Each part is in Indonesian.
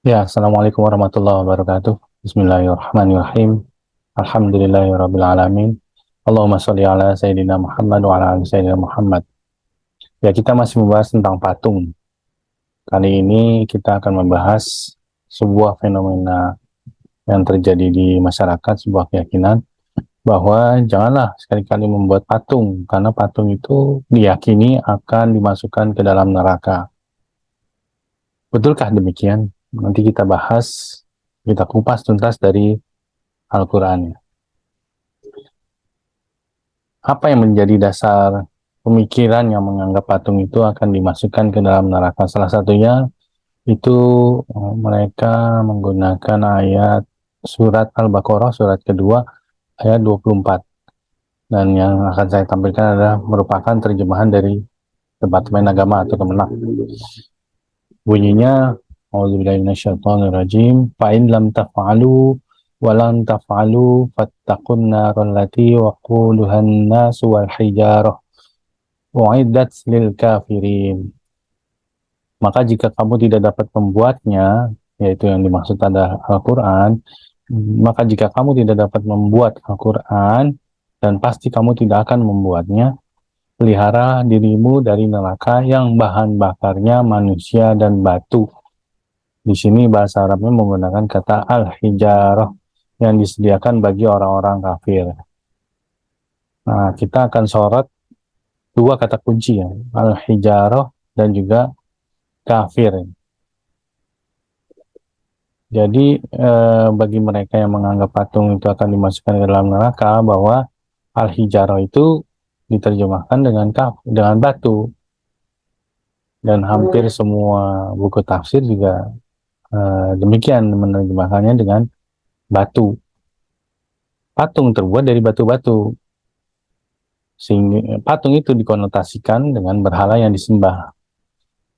Ya, Assalamualaikum warahmatullahi wabarakatuh. Bismillahirrahmanirrahim. Alhamdulillahirabbil alamin. Allahumma sholli ala sayyidina Muhammad wa ala ali sayyidina Muhammad. Ya, kita masih membahas tentang patung. Kali ini kita akan membahas sebuah fenomena yang terjadi di masyarakat, sebuah keyakinan bahwa janganlah sekali-kali membuat patung karena patung itu diyakini akan dimasukkan ke dalam neraka. Betulkah demikian? Nanti kita bahas, kita kupas tuntas dari Al-Quran. Apa yang menjadi dasar pemikiran yang menganggap patung itu akan dimasukkan ke dalam neraka? Salah satunya itu mereka menggunakan ayat surat Al-Baqarah, surat kedua, ayat 24. Dan yang akan saya tampilkan adalah merupakan terjemahan dari Departemen Agama atau Kemenak. Bunyinya, A'udzubillahi minasyaitonirrajim, fa'in lam taf'alu walan taf'alu fattaqun naral lati waquduhan nasu wal hijarah u'iddat lil kafirin. Maka jika kamu tidak dapat membuatnya, yaitu yang dimaksud ada Al-Quran, maka jika kamu tidak dapat membuat Al-Quran, dan pasti kamu tidak akan membuatnya, pelihara dirimu dari neraka yang bahan bakarnya manusia dan batu. Di sini bahasa Arabnya menggunakan kata al-hijarah yang disediakan bagi orang-orang kafir. Nah, kita akan sorot dua kata kunci ya, al-hijarah dan juga kafir. Jadi bagi mereka yang menganggap patung itu akan dimasukkan ke dalam neraka, bahwa al-hijarah itu diterjemahkan dengan batu, dan hampir semua buku tafsir juga demikian menerjemahkannya dengan batu. Patung terbuat dari batu-batu, sehingga patung itu dikonotasikan dengan berhala yang disembah.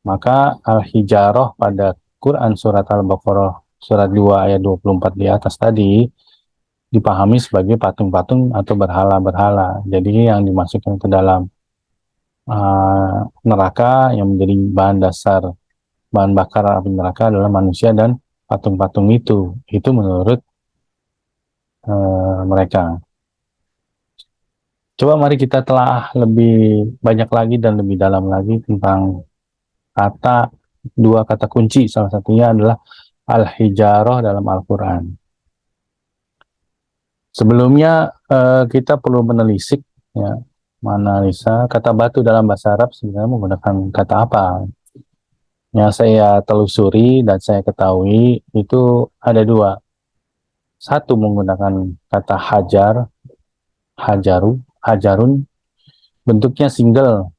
Maka al-hijarah pada Quran surat Al-Baqarah surat 2 ayat 24 di atas tadi dipahami sebagai patung-patung atau berhala-berhala. Jadi yang dimasukkan ke dalam neraka yang menjadi bahan bakar api neraka adalah manusia dan patung-patung itu. Itu menurut mereka. Coba mari kita telah lebih banyak lagi dan lebih dalam lagi tentang dua kata kunci. Salah satunya adalah al-hijarah dalam Al-Quran. Sebelumnya kita perlu menelisik, ya, menganalisa kata batu dalam bahasa Arab sebenarnya menggunakan kata apa. Yang saya telusuri dan saya ketahui itu ada dua. Satu menggunakan kata hajar, hajarun, bentuknya single,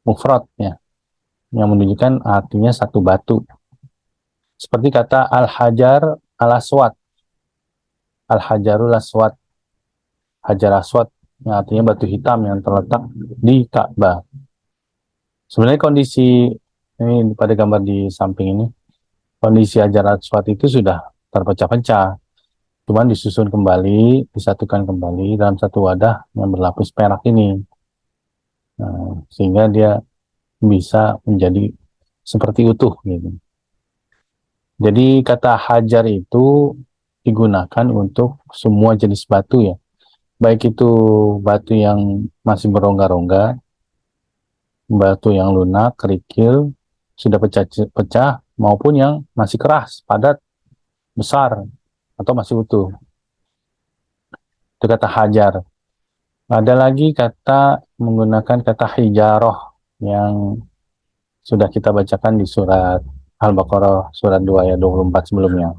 mufrad, ya, yang menunjukkan artinya satu batu. Seperti kata al-hajar al-aswad, al-hajarul aswad, hajar aswad, yang artinya batu hitam yang terletak di Ka'bah. Sebenarnya kondisi ini pada gambar di samping ini, kondisi hajar aswad itu sudah terpecah-pecah, cuman disusun kembali, disatukan kembali dalam satu wadah yang berlapis perak ini. Nah, sehingga dia bisa menjadi seperti utuh gitu. Jadi kata hajar itu digunakan untuk semua jenis batu, ya. Baik itu batu yang masih berongga-rongga, batu yang lunak, kerikil, sudah pecah-pecah, maupun yang masih keras, padat, besar, atau masih utuh. Itu kata hajar. Ada lagi kata menggunakan kata hijaroh yang sudah kita bacakan di surat Al-Baqarah surat 2 ayat 24 sebelumnya.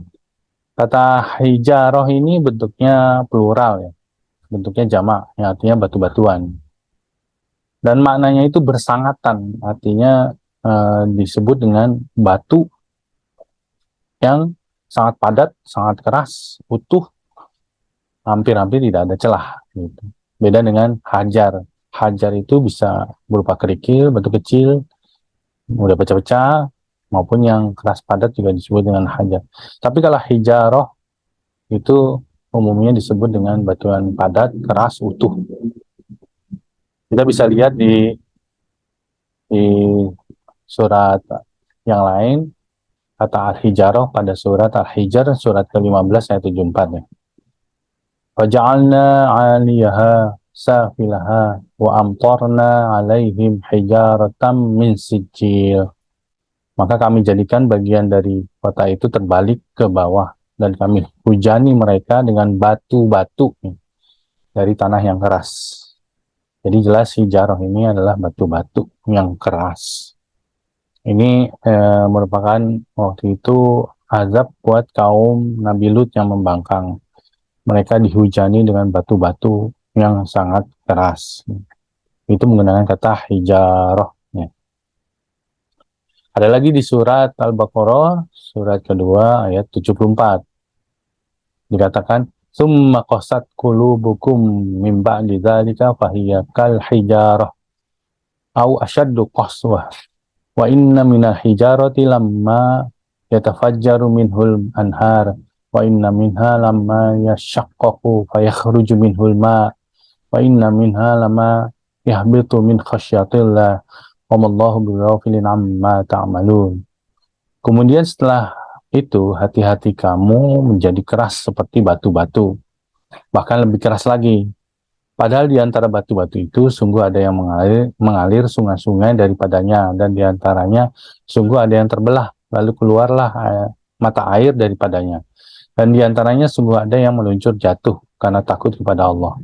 Kata hijaroh ini bentuknya plural, ya. Bentuknya jamak, yang artinya batu-batuan. Dan maknanya itu bersangatan, artinya disebut dengan batu yang sangat padat, sangat keras, utuh, hampir-hampir tidak ada celah. Gitu. Beda dengan hajar. Hajar itu bisa berupa kerikil, batu kecil, mudah pecah-pecah, maupun yang keras padat juga disebut dengan hajar. Tapi kalau hijaroh itu umumnya disebut dengan batuan padat, keras, utuh. Kita bisa lihat di surat yang lain, kata Al-Hijarah pada surat Al-Hijr surat ke-15 ayat 74 ya. Faja'alna 'aliyaha safilaha wa amtarna 'alaihim hijaratan min sijil. Maka kami jadikan bagian dari kota itu terbalik ke bawah dan kami hujani mereka dengan batu-batu dari tanah yang keras. Jadi jelas hijarah ini adalah batu-batu yang keras. Ini merupakan waktu itu azab buat kaum Nabi Lut yang membangkang. Mereka dihujani dengan batu-batu yang sangat keras. Itu menggunakan kata hijarah. Ya. Ada lagi di surat Al-Baqarah, surat kedua ayat 74. Dikatakan, "Tsumma qasat qulubukum min ba'di dzalika fahiya kal hijarah au ashaddu qaswah. Wa inna minal hijarati lamma yatafajjaru minhul anhar wa inna minha lamma yashaqqaqu fayakhruju minhul ma wa inna minha lamma yahbitu min khasyatillah wa mallahu bighafilin amma ta'malun." Kemudian setelah itu hati-hati kamu menjadi keras seperti batu-batu, bahkan lebih keras lagi. Padahal di antara batu-batu itu sungguh ada yang mengalir sungai-sungai daripadanya, dan di antaranya sungguh ada yang terbelah, lalu keluarlah mata air daripadanya. Dan di antaranya sungguh ada yang meluncur jatuh karena takut kepada Allah.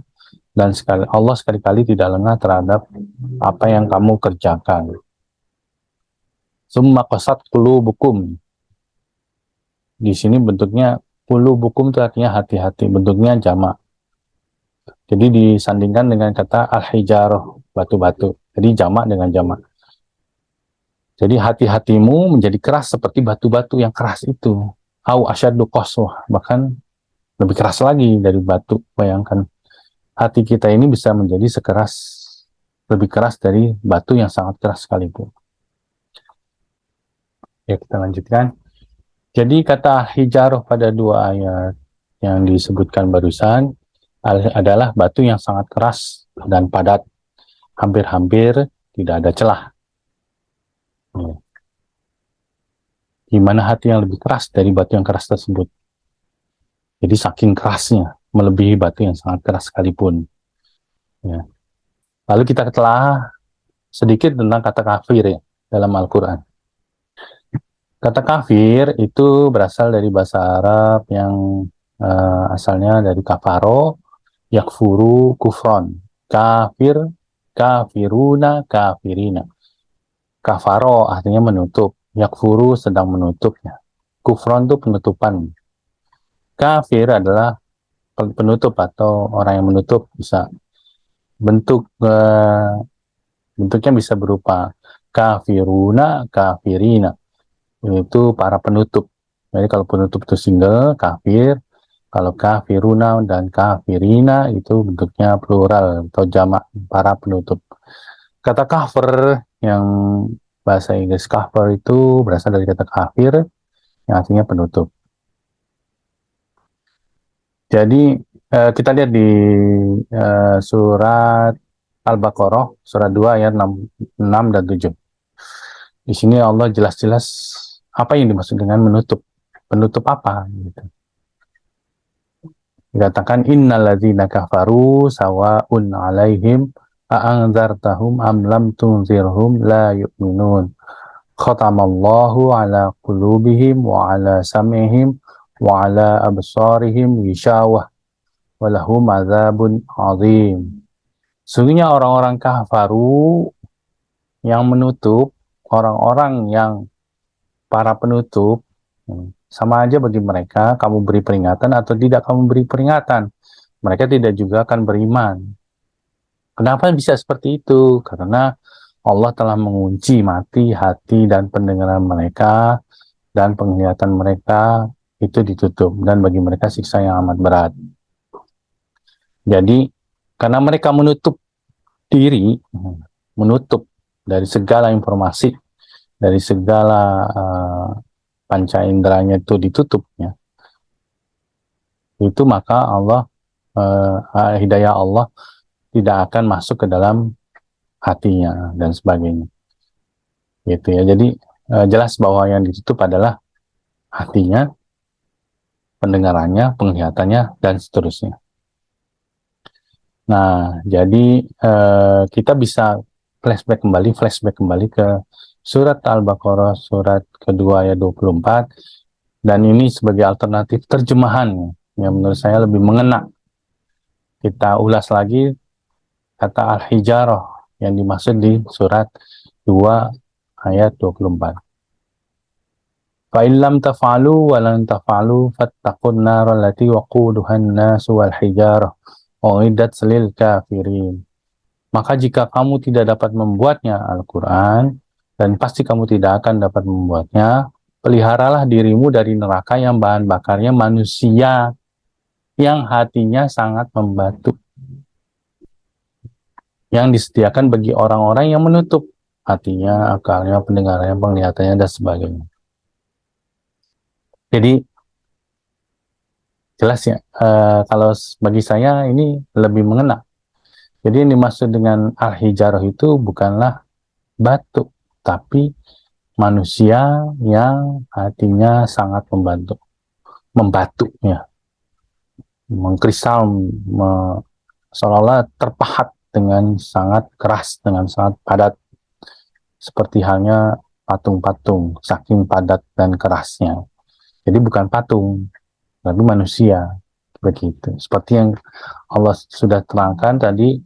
Dan Allah sekali-kali tidak lengah terhadap apa yang kamu kerjakan. Summa qasat qulubukum. Di sini bentuknya qulubukum itu artinya hati-hati, bentuknya jamak. Jadi disandingkan dengan kata al-hijarah, batu-batu. Jadi jamak dengan jamak. Jadi hati-hatimu menjadi keras seperti batu-batu yang keras itu. Au asyaddu qaswah, bahkan lebih keras lagi dari batu. Bayangkan, hati kita ini bisa menjadi lebih keras dari batu yang sangat keras sekalipun. Ya, kita lanjutkan. Jadi kata hijarah pada dua ayat yang disebutkan barusan adalah batu yang sangat keras dan padat, hampir-hampir tidak ada celah. Gimana hati yang lebih keras dari batu yang keras tersebut? Jadi saking kerasnya, melebihi batu yang sangat keras sekalipun. Ya. Lalu kita telah sedikit tentang kata kafir ya, dalam Al-Quran. Kata kafir itu berasal dari bahasa Arab yang asalnya dari kafaro, yakfuru, kufron. Kafir, kafiruna, kafirina. Kafaro artinya menutup, yakfuru sedang menutupnya. Kufron itu penutupan. Kafir adalah penutup atau orang yang menutup, bisa bentuknya bisa berupa kafiruna, kafirina. Itu para penutup. Jadi kalau penutup itu single, kafir. Kalau kafiruna dan kafirina itu bentuknya plural atau jamak, para penutup. Kata kafir yang bahasa Inggris kafir itu berasal dari kata kafir yang artinya penutup. Jadi kita lihat di surat Al-Baqarah surat 2 ayat 6 dan 7. Di sini Allah jelas-jelas apa yang dimaksud dengan menutup. Penutup apa? Gitu. Dikatakan innalladzina kafaru sawa'un 'alaihim a'anzartahum am lam tunzirhum la yu'minun. Khatamallahu 'ala qulubihim wa 'ala sam'ihim wa 'ala absarihim ghishawah wa lahum 'adzabun 'adzim. Sesungguhnya orang-orang kafaru yang menutup, orang-orang yang para penutup, sama aja bagi mereka kamu beri peringatan atau tidak kamu beri peringatan. Mereka tidak juga akan beriman. Kenapa bisa seperti itu? Karena Allah telah mengunci mati, hati, dan pendengaran mereka, dan penglihatan mereka itu ditutup. Dan bagi mereka siksa yang amat berat. Jadi, karena mereka menutup diri, menutup dari segala informasi, dari segala panca inderanya itu ditutupnya, itu maka Allah hidayah Allah tidak akan masuk ke dalam hatinya dan sebagainya, gitu ya. Jadi jelas bahwa yang ditutup adalah hatinya, pendengarannya, penglihatannya, dan seterusnya. Nah, jadi kita bisa flashback kembali ke surat Al-Baqarah, surat kedua ayat 24, dan ini sebagai alternatif terjemahan yang menurut saya lebih mengena. Kita ulas lagi kata Al-Hijarah yang dimaksud di surat 2 ayat 24. فَإِنْ لَمْ تَفْعَلُوا وَلَنْ تَفْعَلُوا فَاتَّقُوا النَّارَ الَّتِي وَقُودُهَا النَّاسُ وَالْحِجَارَةُ أُعِدَّتْ لِلْكَافِرِينَ. Maka jika kamu tidak dapat membuatnya, Al-Quran, dan pasti kamu tidak akan dapat membuatnya, peliharalah dirimu dari neraka yang bahan bakarnya manusia, yang hatinya sangat membatu, yang disediakan bagi orang-orang yang menutup hatinya, akalnya, pendengarannya, penglihatannya, dan sebagainya. Jadi jelas ya, kalau bagi saya ini lebih mengena. Jadi yang dimaksud dengan al-hijarah itu bukanlah batu, tapi manusia yang hatinya sangat membatu ya, mengkristal, seolah-olah terpahat dengan sangat keras, dengan sangat padat, seperti halnya patung-patung, saking padat dan kerasnya. Jadi bukan patung, tapi manusia, begitu. Seperti yang Allah sudah terangkan tadi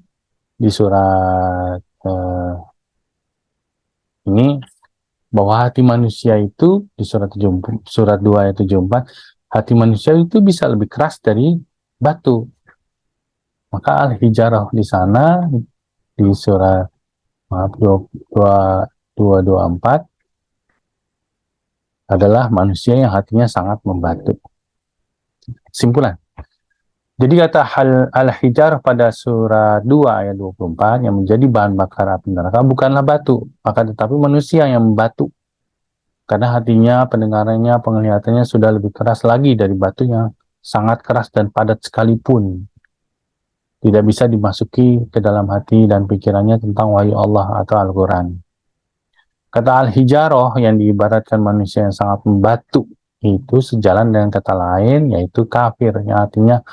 di surat ini, bahwa hati manusia itu di surat 2 ayat 74, hati manusia itu bisa lebih keras dari batu. Maka al-hijarah di sana di surat 224 adalah manusia yang hatinya sangat membatu. Simpulan. Jadi kata al-hijar pada surat 2 ayat 24 yang menjadi bahan bakar api neraka bukanlah batu, akan tetapi manusia yang membatu. Karena hatinya, pendengarannya, penglihatannya sudah lebih keras lagi dari batu yang sangat keras dan padat sekalipun. Tidak bisa dimasuki ke dalam hati dan pikirannya tentang wahyu Allah atau Al-Quran. Kata al-hijarah yang diibaratkan manusia yang sangat membatu itu sejalan dengan kata lain, yaitu kafir, yang artinya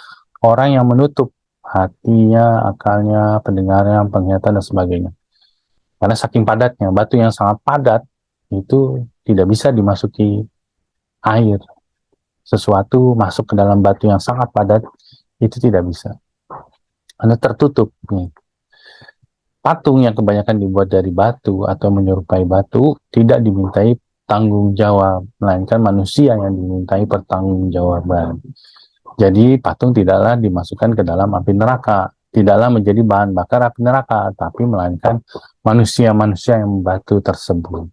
orang yang menutup hatinya, akalnya, pendengarannya, penglihatan, dan sebagainya. Karena saking padatnya, batu yang sangat padat itu tidak bisa dimasuki air. Sesuatu masuk ke dalam batu yang sangat padat itu tidak bisa. Karena tertutup. Patung yang kebanyakan dibuat dari batu atau menyerupai batu tidak dimintai tanggung jawab, melainkan manusia yang dimintai pertanggungjawaban. Jadi patung tidaklah dimasukkan ke dalam api neraka, tidaklah menjadi bahan bakar api neraka, tapi melainkan manusia-manusia yang membatu tersebut.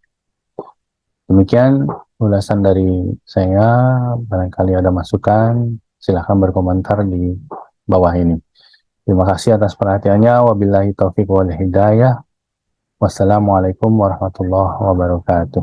Demikian ulasan dari saya. Barangkali ada masukan, silahkan berkomentar di bawah ini. Terima kasih atas perhatiannya. Wabillahi taufiq wal hidayah. Wassalamualaikum warahmatullahi wabarakatuh.